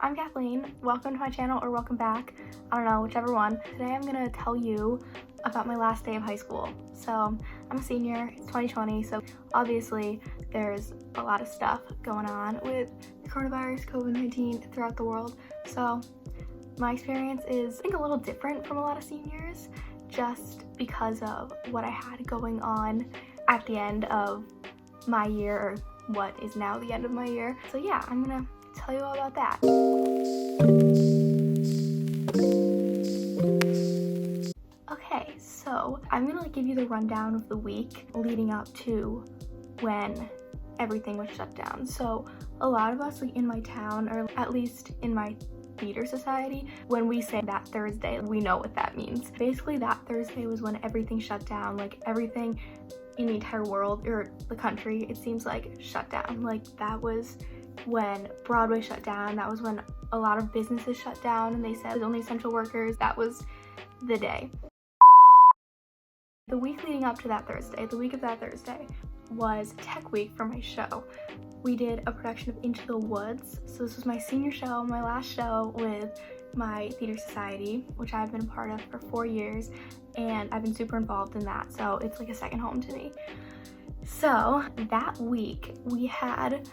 I'm Kathleen. Welcome to my channel, or welcome back. I don't know, whichever one. Today I'm gonna tell you about my last day of high school. So I'm a senior, it's 2020, so obviously there's a lot of stuff going on with coronavirus, COVID-19 throughout the world. So my experience is, I think, a little different from a lot of seniors, just because of what I had going on at the end of my year, or what is now the end of my year. So yeah, I'm gonna tell you all about that. Okay, so I'm gonna give you the rundown of the week leading up to when everything was shut down. So a lot of us in my town, or at least in my theater society, when we say that Thursday, we know what that means. Basically that Thursday was when everything shut down, like everything in the entire world, or the country, it seems like, shut down. Like that was when Broadway shut down, that was when a lot of businesses shut down and they said it was only essential workers. That was the day. The week leading up to that Thursday, the week of that Thursday, was Tech Week for my show. We did a production of Into the Woods. So this was my senior show, my last show with my theater society, which I've been a part of for 4 years, and I've been super involved in that, so it's like a second home to me. So that week we had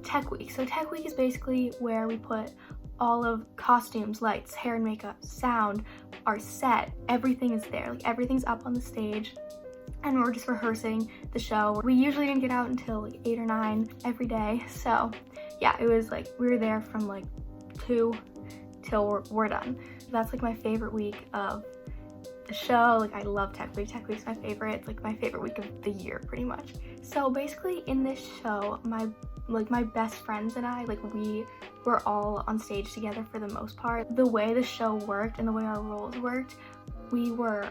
Tech Week. So Tech Week is basically where we put all of costumes, lights, hair and makeup, sound, our set, everything is there. Like everything's up on the stage and we're just rehearsing the show. We usually didn't get out until like 8 or 9 every day. So yeah, it was like we were there from like 2 till we're done. That's like my favorite week of the show. Like I love Tech Week. Tech Week's my favorite. It's like my favorite week of the year pretty much. So basically in this show, my best friends and I, like we were all on stage together for the most part. The way the show worked and the way our roles worked, we were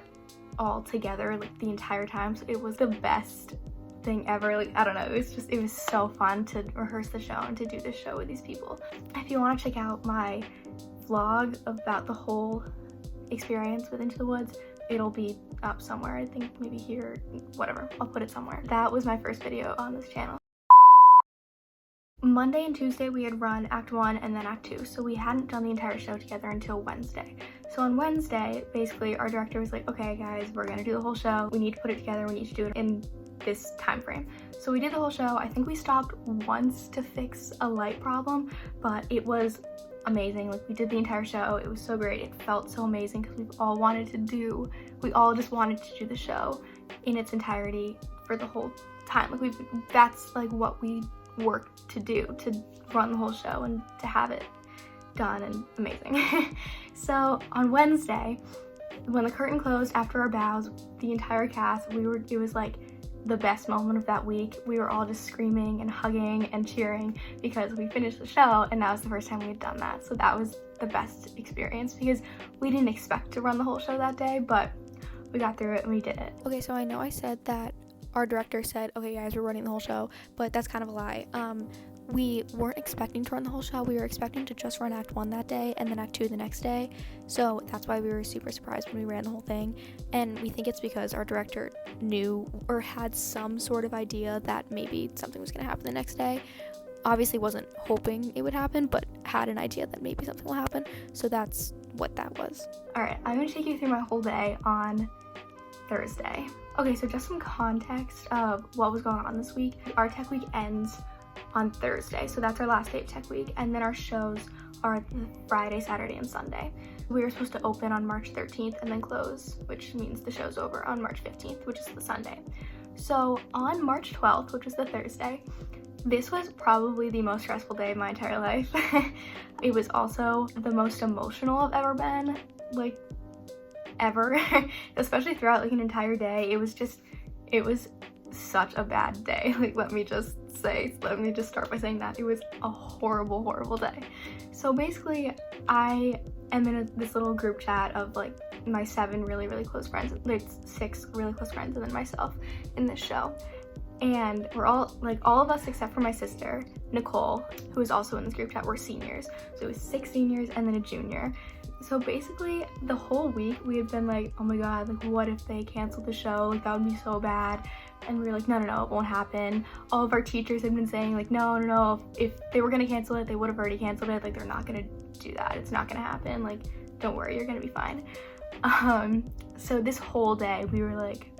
all together like the entire time. So it was the best thing ever. Like I don't know, it was so fun to rehearse the show and to do this show with these people. If you want to check out my vlog about the whole experience with Into the Woods, it'll be up somewhere. I think maybe here, whatever, I'll put it somewhere. That was my first video on this channel. Monday and Tuesday we had run Act 1 and then Act 2, so we hadn't done the entire show together until Wednesday. So on Wednesday, basically our director was like, okay guys, we're gonna do the whole show, we need to put it together, we need to do it in this time frame. So we did the whole show. I think we stopped once to fix a light problem, but it was amazing. Like we did the entire show, it was so great, it felt so amazing because we all just wanted to do the show in its entirety for the whole time. Like that's like what we worked to do, to run the whole show and to have it done and amazing. So on Wednesday, when the curtain closed after our bows, the entire cast, it was like the best moment of that week. We were all just screaming and hugging and cheering because we finished the show, and that was the first time we had done that. So that was the best experience because we didn't expect to run the whole show that day, but we got through it and we did it. Okay, so I know I said that our director said, okay guys, we're running the whole show, but that's kind of a lie. We weren't expecting to run the whole show. We were expecting to just run Act 1 that day and then Act 2 the next day. So that's why we were super surprised when we ran the whole thing. And we think it's because our director knew or had some sort of idea that maybe something was going to happen the next day. Obviously wasn't hoping it would happen, but had an idea that maybe something will happen. So that's what that was. All right, I'm going to take you through my whole day on Thursday. Okay, so just some context of what was going on this week. Our Tech Week ends on Thursday, so that's our last day of Tech Week, and then our shows are Friday, Saturday, and Sunday. We were supposed to open on March 13th and then close, which means the show's over on March 15th, which is the Sunday. So on March 12th, which was the Thursday, this was probably the most stressful day of my entire life. It was also the most emotional I've ever been, like ever, especially throughout like an entire day. It was such a bad day. Like let me just start by saying that it was a horrible day. So basically I am in this little group chat of like my 7 really close friends. There's 6 really close friends and then myself in this show, and we're all of us except for my sister Nicole, who is also in this group chat, were seniors. So it was 6 seniors and then a junior. So basically the whole week we had been like, oh my god, like what if they canceled the show? Like that would be so bad. And we were like, no, it won't happen. All of our teachers had been saying like, no, if they were gonna cancel it, they would have already canceled it. Like, they're not gonna do that. It's not gonna happen. Like, don't worry, you're gonna be fine. So this whole day we were like,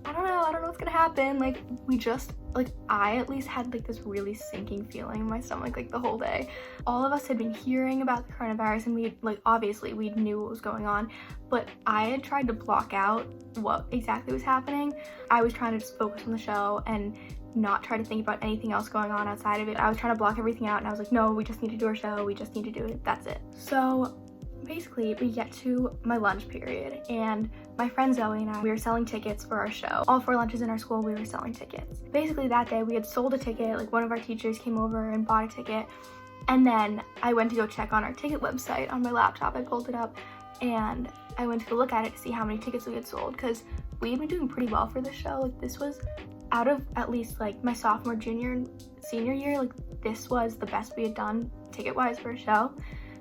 I don't know what's gonna happen. Like, we just, like, I at least had like this really sinking feeling in my stomach like the whole day. All of us had been hearing about the coronavirus, and we, like, obviously we knew what was going on, but I had tried to block out what exactly was happening. I was trying to just focus on the show and not try to think about anything else going on outside of it. I was trying to block everything out, and I was like, no, we just need to do our show, we just need to do it, that's it. So basically we get to my lunch period, and my friend Zoe and I, we were selling tickets for our show. All 4 lunches in our school, we were selling tickets. Basically that day we had sold a ticket, like one of our teachers came over and bought a ticket, and then I went to go check on our ticket website on my laptop. I pulled it up and I went to go look at it to see how many tickets we had sold, because we had been doing pretty well for the show. Like, this was out of at least like my sophomore, junior, and senior year, like this was the best we had done ticket-wise for a show.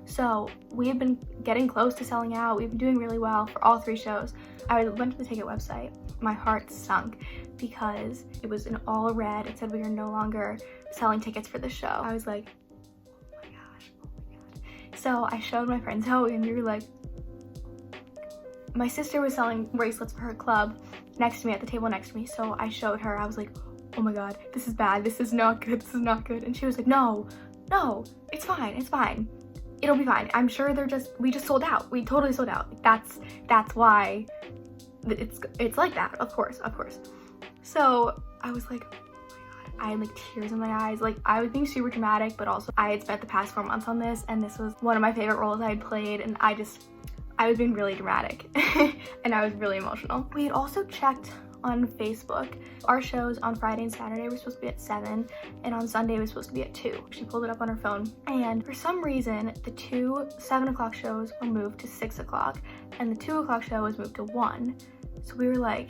So we have been getting close to selling out. We've been doing really well for all 3 shows. I went to the ticket website. My heart sunk because it was in all red. It said we are no longer selling tickets for the show. I was like, oh my gosh. So I showed my friend Zoe, and we were like, my sister was selling bracelets for her club next to me, at the table next to me. So I showed her. I was like, oh my god, this is bad. This is not good. This is not good. And she was like, no, it's fine. It'll be fine. I'm sure we just sold out. We totally sold out. That's why it's like that. Of course. So I was like, oh my god. I had like tears in my eyes. Like, I was being super dramatic, but also I had spent the past 4 months on this, and this was one of my favorite roles I had played, and I was being really dramatic and I was really emotional. We had also checked on Facebook. Our shows on Friday and Saturday were supposed to be at 7, and on Sunday was supposed to be at 2. She pulled it up on her phone, and for some reason the 2 7 o'clock shows were moved to 6 o'clock, and the 2 o'clock show was moved to 1. So we were like,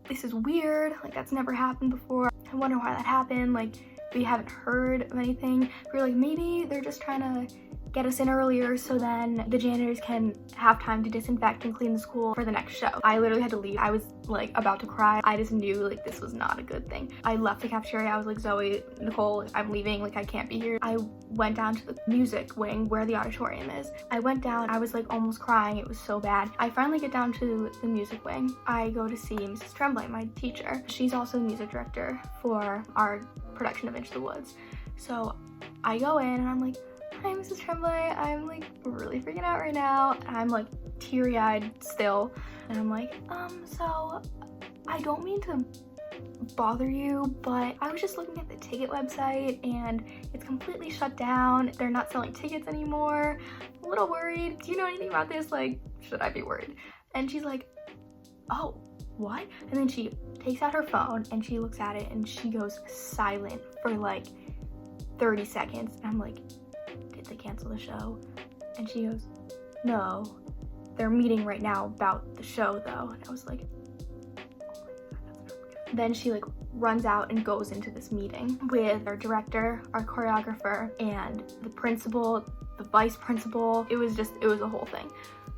this is weird, like that's never happened before. I wonder why that happened. Like, we haven't heard of anything. We were like, maybe they're just trying to get us in earlier so then the janitors can have time to disinfect and clean the school for the next show. I literally had to leave. I was like about to cry. I just knew like this was not a good thing. I left the cafeteria. I was like, Zoe, Nicole, I'm leaving. Like, I can't be here. I went down to the music wing where the auditorium is. I went down. I was like almost crying. It was so bad. I finally get down to the music wing. I go to see Mrs. Tremblay, my teacher. She's also the music director for our production of Into the Woods. So I go in and I'm like, hi, Mrs. Tremblay, I'm like really freaking out right now. And I'm like teary-eyed still. And I'm like, so I don't mean to bother you, but I was just looking at the ticket website and it's completely shut down. They're not selling tickets anymore. I'm a little worried. Do you know anything about this? Like, should I be worried? And she's like, oh, what? And then she takes out her phone and she looks at it and she goes silent for like 30 seconds. And I'm like, did they cancel the show? And she goes, no, they're meeting right now about the show though. And I was like, oh my god, that's not good. Then she like runs out and goes into this meeting with our director, our choreographer, and the principal, the vice principal. It was a whole thing.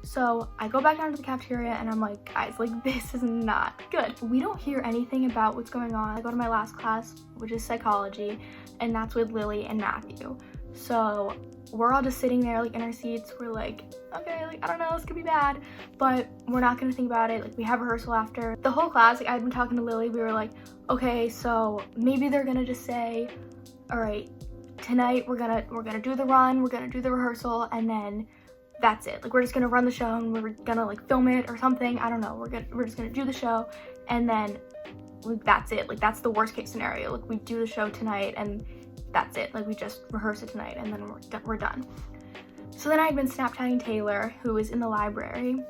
So I go back down to the cafeteria and I'm like, guys, like this is not good. We don't hear anything about what's going on. I go to my last class, which is psychology, and that's with Lily and Matthew. So we're all just sitting there like in our seats. We're like, okay, like I don't know, this could be bad, but we're not gonna think about it. Like, we have rehearsal after. The whole class, like I'd been talking to Lily, we were like, okay, so maybe they're gonna just say, all right, tonight we're gonna do the run, we're gonna do the rehearsal, and then that's it. Like, we're just gonna run the show and we're gonna like film it or something. I don't know. We're just gonna do the show, and then that's it. Like, that's the worst case scenario. Like, we do the show tonight and that's it. Like, we just rehearse it tonight and then we're done. So then I'd been Snapchatting Taylor, who was in the library,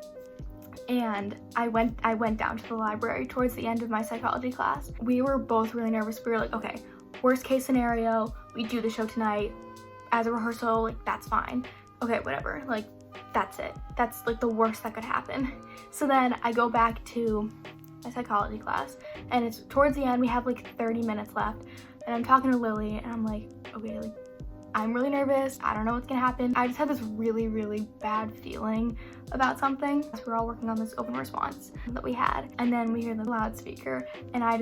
and I went down to the library towards the end of my psychology class. We were both really nervous. We were like, okay, worst case scenario, we do the show tonight as a rehearsal. Like, that's fine. Okay, whatever. Like, that's it. That's like the worst that could happen. So then I go back to my psychology class, and it's towards the end. We have like 30 minutes left, and I'm talking to Lily and I'm like, okay, like I'm really nervous. I don't know what's gonna happen. I just had this really, really bad feeling about something. So we were all working on this open response that we had. And then we hear the loudspeaker and I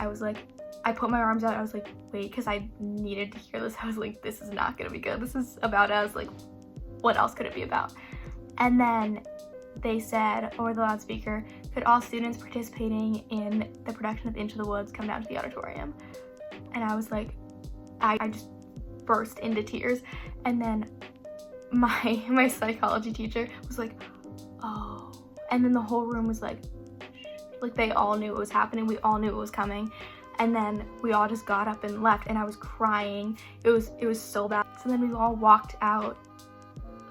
was like, I put my arms out. I was like, wait, because I needed to hear this. I was like, this is not gonna be good. This is about us. Like, what else could it be about? And then they said over the loudspeaker, could all students participating in the production of Into the Woods come down to the auditorium? And I was like, I just burst into tears. And then my psychology teacher was like, oh. And then the whole room was like they all knew it was happening. We all knew it was coming. And then we all just got up and left, and I was crying. It was so bad. So then we all walked out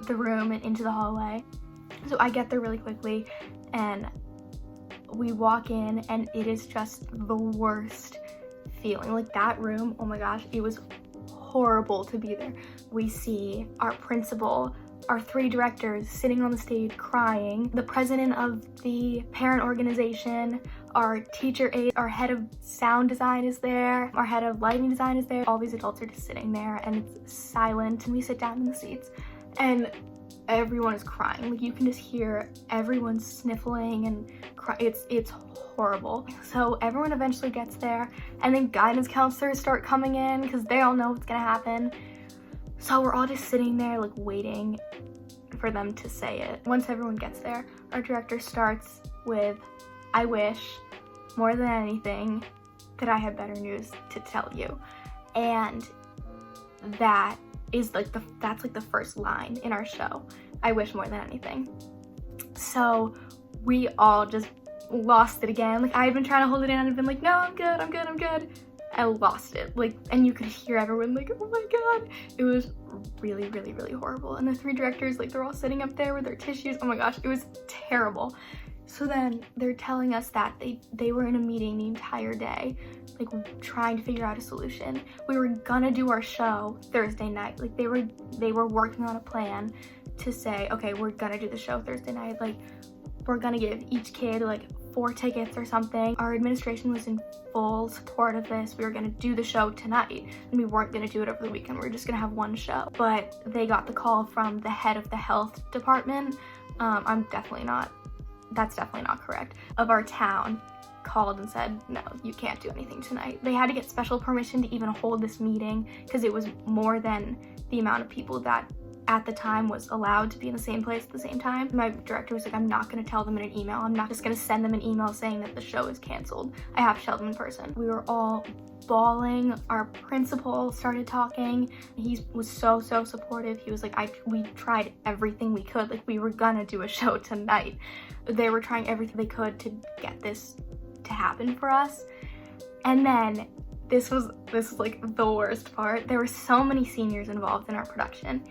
the room and into the hallway. So I get there really quickly and we walk in, and it is just the worst feeling. Like, that room, oh my gosh, it was horrible to be there. We see our principal, our 3 directors sitting on the stage crying, the president of the parent organization, our teacher aide, our head of sound design is there, our head of lighting design is there. All these adults are just sitting there and it's silent, and we sit down in the seats and everyone is crying. Like, you can just hear everyone sniffling and it's horrible. So everyone eventually gets there, and then guidance counselors start coming in because they all know what's gonna happen. So we're all just sitting there like waiting for them to say it. Once everyone gets there, our director starts with, I wish more than anything that I had better news to tell you. And that is like that's the first line in our show. I wish more than anything. So we all just lost it again. Like, I had been trying to hold it in and I'd been like, no, I'm good. I lost it. Like, and you could hear everyone like, oh my god. It was really, really, really horrible. And the 3 directors, like, they're all sitting up there with their tissues. Oh my gosh, it was terrible. So then they're telling us that they were in a meeting the entire day, like, trying to figure out a solution. We were gonna do our show Thursday night. Like, they were working on a plan to say, okay, we're gonna do the show Thursday night. Like, we're gonna give each kid like 4 tickets or something. Our administration was in full support of this. We were gonna do the show tonight, and we weren't gonna do it over the weekend. We were just gonna have one show. But they got the call from the head of the health department. That's definitely not correct. Of our town, called and said, no, you can't do anything tonight. They had to get special permission to even hold this meeting because it was more than the amount of people that at the time was allowed to be in the same place at the same time. My director was like, I'm not gonna tell them in an email. I'm not just gonna send them an email saying that the show is canceled. I have to tell them in person. We were all bawling. Our principal started talking. He was so supportive. He was like, we tried everything we could. Like, we were gonna do a show tonight. They were trying everything they could to get this to happen for us. And then this was like the worst part. There were so many seniors involved in our production.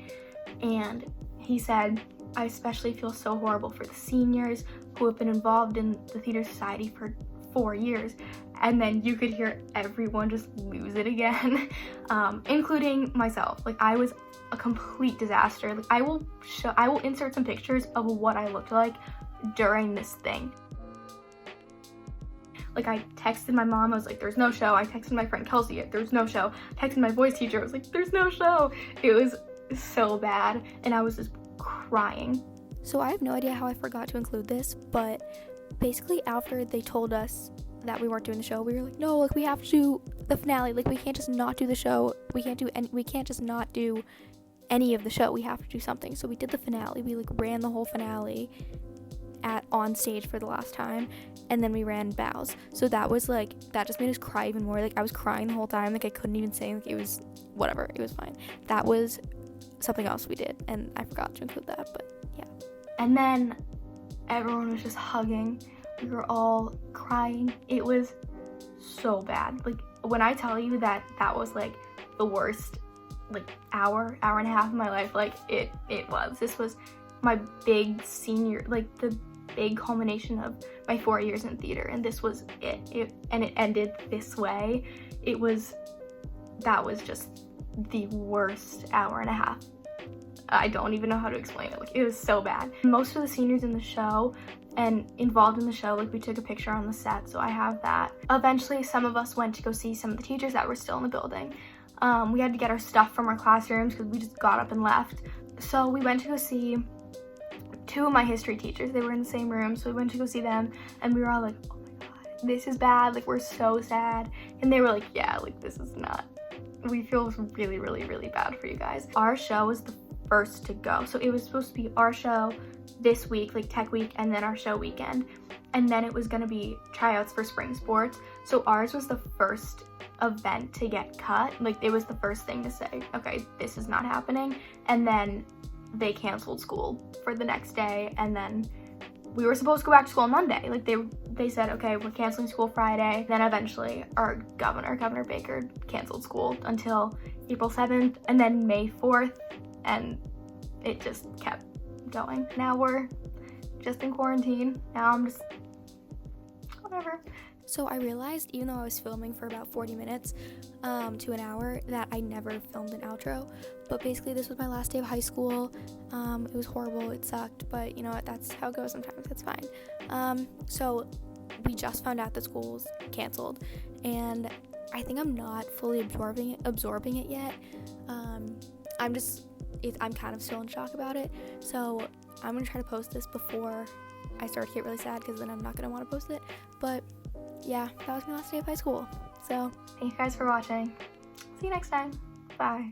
And he said, I especially feel so horrible for the seniors who have been involved in the Theater Society for 4 years. And then you could hear everyone just lose it again, including myself. Like, I was a complete disaster. Like, I will insert some pictures of what I looked like during this thing. Like, I texted my mom, I was like, there's no show. I texted my friend Kelsey, there's no show. I texted my voice teacher, I was like, there's no show. It was so bad, and I was just crying. So I have no idea how I forgot to include this, but basically after they told us that we weren't doing the show, we were like, no, like, we have to do the finale. Like, we can't just not do the show. We can't just not do any of the show. We have to do something. So we did the finale. We like ran the whole finale on stage for the last time, and then we ran bows. So that was like, that just made us cry even more. Like, I was crying the whole time. Like, I couldn't even say, like, it was whatever. It was fine. That was something else we did, and I forgot to include that, but yeah. And then everyone was just hugging. We were all crying. It was so bad. Like, when I tell you that was like the worst like hour and a half of my life, like, it was. This was my big senior, like, the big culmination of my 4 years in theater, and this was it ended this way. That was just the worst hour and a half. I don't even know how to explain it. Like, it was so bad. Most of the seniors in the show and involved in the show, like, we took a picture on the set, so I have that. Eventually, some of us went to go see some of the teachers that were still in the building. We had to get our stuff from our classrooms because we just got up and left. So we went to go see two of my history teachers. They were in the same room, so we went to go see them, and we were all like, oh my god, this is bad, like we're so sad. And they were like, yeah, like this is not, we feel really, really, really bad for you guys. Our show was the first to go, so it was supposed to be our show this week, like tech week, and then our show weekend, and then it was going to be tryouts for spring sports. So ours was the first event to get cut. Like it was the first thing to say, okay, this is not happening. And then they canceled school for the next day, and then we were supposed to go back to school on Monday. Like they said, okay, we're canceling school Friday. Then eventually our Governor Baker, canceled school until April 7th and then May 4th, and it just kept going. Now we're just in quarantine. Now I'm just whatever. So I realized, even though I was filming for about 40 minutes to an hour, that I never filmed an outro. But basically, this was my last day of high school. It was horrible. It sucked. But you know what? That's how it goes sometimes. It's fine. So we just found out that school's canceled. And I think I'm not fully absorbing it yet. I'm kind of still in shock about it. So I'm going to try to post this before I start to get really sad, because then I'm not going to want to post it. But yeah, that was my last day of high school. So thank you guys for watching. See you next time. Bye.